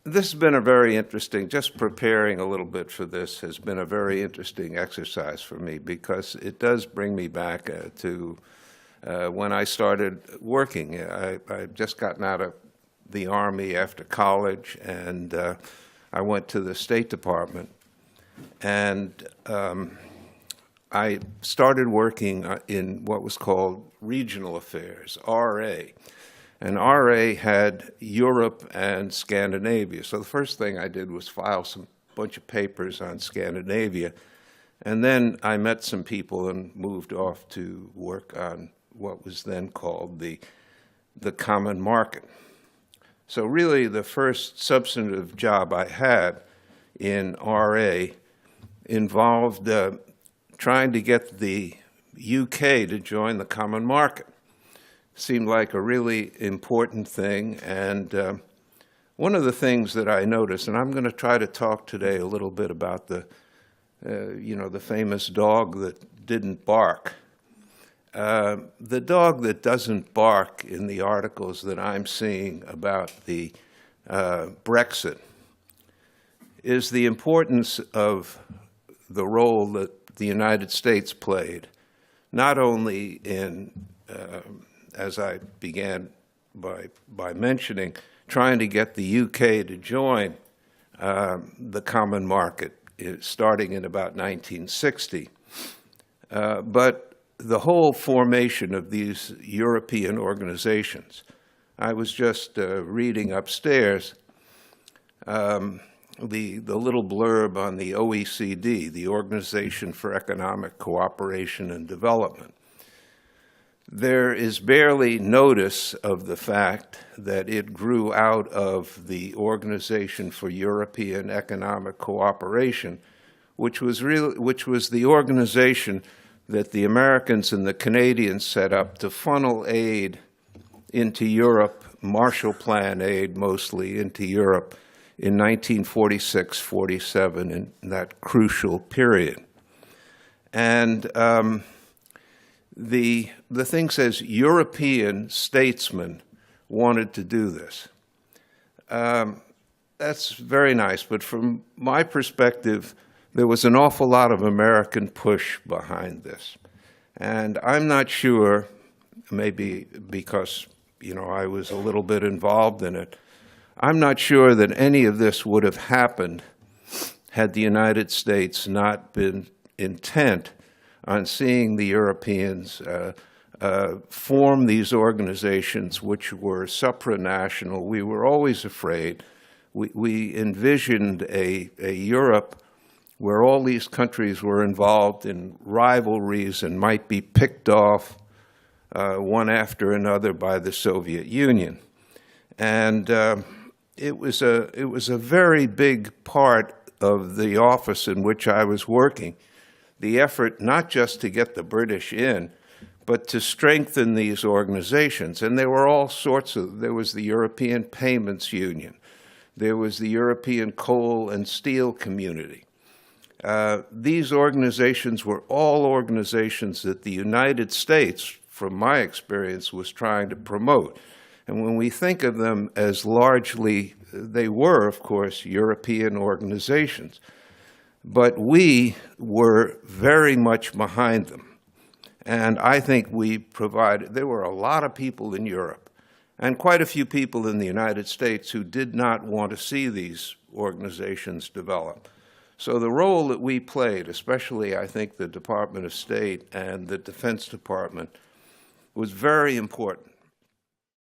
This has been a very interesting, just preparing a little bit for this has been a very interesting exercise for me because it does bring me back to when I started working. I'd just gotten out of the Army after college, and I went to the State Department. And I started working in what was called Regional Affairs, RA. And RA had Europe and Scandinavia. So the first thing I did was file some bunch of papers on Scandinavia. And then I met some people and moved off to work on what was then called the Common Market. So really the first substantive job I had in RA involved trying to get the UK to join the Common Market. Seemed like a really important thing, and one of the things that I noticed, and I'm going to try to talk today a little bit about the famous dog that didn't bark. The dog that doesn't bark in the articles that I'm seeing about the Brexit is the importance of the role that the United States played, not only in as I began by mentioning, trying to get the UK to join the Common Market starting in about 1960. But the whole formation of these European organizations, I was just reading upstairs the little blurb on the OECD, the Organization for Economic Cooperation and Development. There is barely notice of the fact that it grew out of the Organization for European Economic Cooperation, which was the organization that the Americans and the Canadians set up to funnel aid into Europe, Marshall Plan aid mostly into Europe in 1946-47, in that crucial period. And the thing says European statesmen wanted to do this. That's very nice, but from my perspective, there was an awful lot of American push behind this. And I'm not sure, maybe because, I was a little bit involved in it, I'm not sure that any of this would have happened had the United States not been intent on seeing the Europeans form these organizations which were supranational. We were always afraid. We envisioned a Europe where all these countries were involved in rivalries and might be picked off one after another by the Soviet Union. And it was a very big part of the office in which I was working, the effort not just to get the British in, but to strengthen these organizations. And there were all sorts of, there was the European Payments Union, there was the European Coal and Steel Community. These organizations were all organizations that the United States, from my experience, was trying to promote. And when we think of them as largely, they were, of course, European organizations. But we were very much behind them. And I think we provided, there were a lot of people in Europe and quite a few people in the United States who did not want to see these organizations develop. So the role that we played, especially I think the Department of State and the Defense Department, was very important.